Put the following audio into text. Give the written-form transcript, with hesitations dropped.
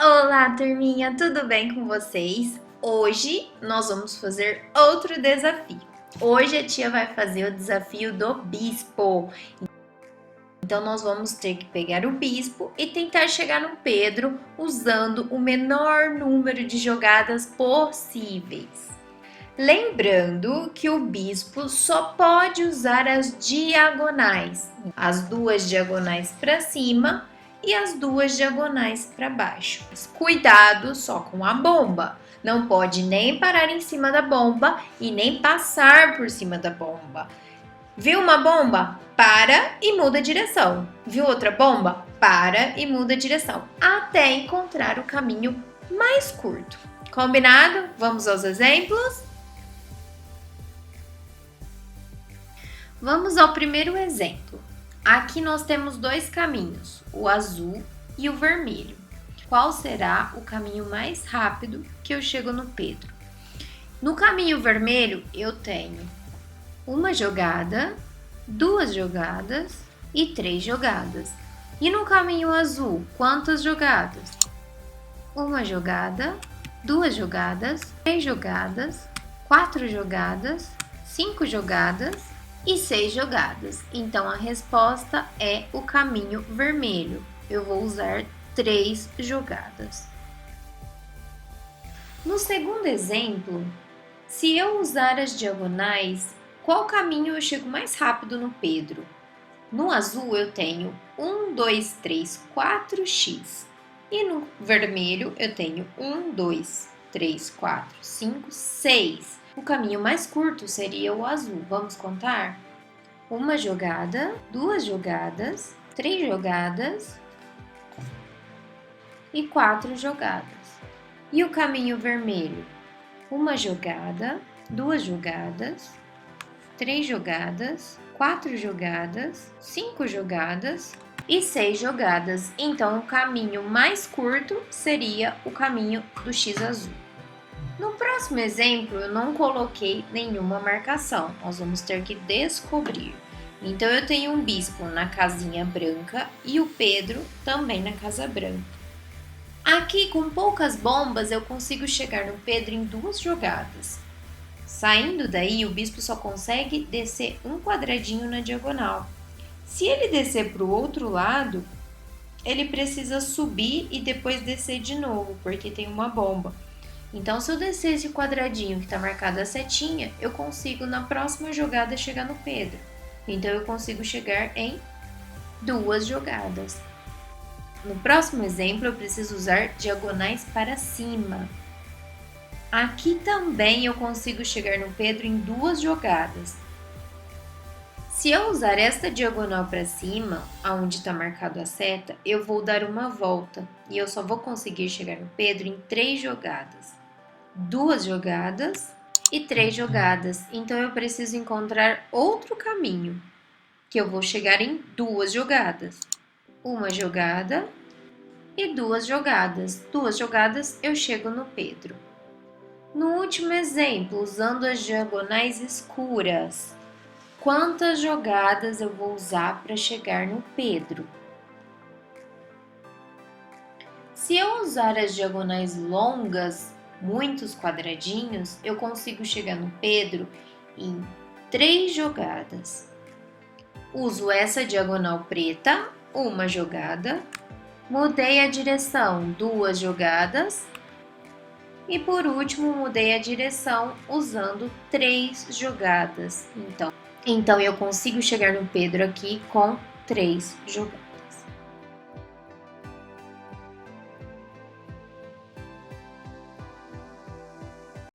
Olá, turminha, tudo bem com vocês? Hoje nós vamos fazer outro desafio. Hoje a tia vai fazer o desafio do bispo. Então nós vamos ter que pegar o bispo e tentar chegar no Pedro usando o menor número de jogadas possíveis. Lembrando que o bispo só pode usar as diagonais, as duas diagonais para cima e as duas diagonais para baixo. Cuidado só com a bomba, não pode nem parar em cima da bomba e nem passar por cima da bomba. Viu uma bomba? Para e muda a direção. Viu outra bomba? Para e muda a direção, até encontrar o caminho mais curto. Combinado? Vamos aos exemplos? Vamos ao primeiro exemplo. Aqui nós temos dois caminhos, o azul e o vermelho. Qual será o caminho mais rápido que eu chego no Pedro? No caminho vermelho, eu tenho uma jogada, duas jogadas e 3 jogadas. E no caminho azul, quantas jogadas? Uma jogada, duas jogadas, 3 jogadas, 4 jogadas, 5 jogadas e 6 jogadas. Então a resposta é o caminho vermelho. Eu vou usar 3 jogadas. No segundo exemplo, se eu usar as diagonais, qual caminho eu chego mais rápido no Pedro? No azul eu tenho 1, 2, 3, 4x. E no vermelho eu tenho 1, 2, 3, 4, 5, 6. O caminho mais curto seria o azul. Vamos contar? Uma jogada, duas jogadas, 3 jogadas e 4 jogadas. E o caminho vermelho? Uma jogada, duas jogadas, 3 jogadas, 4 jogadas, 5 jogadas e 6 jogadas. Então, o caminho mais curto seria o caminho do X azul. No próximo exemplo, eu não coloquei nenhuma marcação, nós vamos ter que descobrir. Então, eu tenho um bispo na casinha branca e o Pedro também na casa branca. Aqui, com poucas bombas, eu consigo chegar no Pedro em 2 jogadas. Saindo daí, o bispo só consegue descer um quadradinho na diagonal. Se ele descer para o outro lado, ele precisa subir e depois descer de novo, porque tem uma bomba. Então, se eu descer esse quadradinho que está marcado a setinha, eu consigo na próxima jogada chegar no Pedro. Então, eu consigo chegar em 2 jogadas. No próximo exemplo, eu preciso usar diagonais para cima. Aqui também eu consigo chegar no Pedro em 2 jogadas. Se eu usar esta diagonal para cima, aonde está marcado a seta, eu vou dar uma volta e eu só vou conseguir chegar no Pedro em 3 jogadas. 2 jogadas e 3 jogadas. Então eu preciso encontrar outro caminho, que eu vou chegar em 2 jogadas. Uma jogada e 2 jogadas. 2 jogadas eu chego no Pedro. No último exemplo, usando as diagonais escuras, quantas jogadas eu vou usar para chegar no Pedro? Se eu usar as diagonais longas, muitos quadradinhos, eu consigo chegar no Pedro em 3 jogadas. Uso essa diagonal preta, uma jogada, mudei a direção, 2 jogadas, e por último, mudei a direção usando 3 jogadas. Então eu consigo chegar no Pedro aqui com 3 jogadas.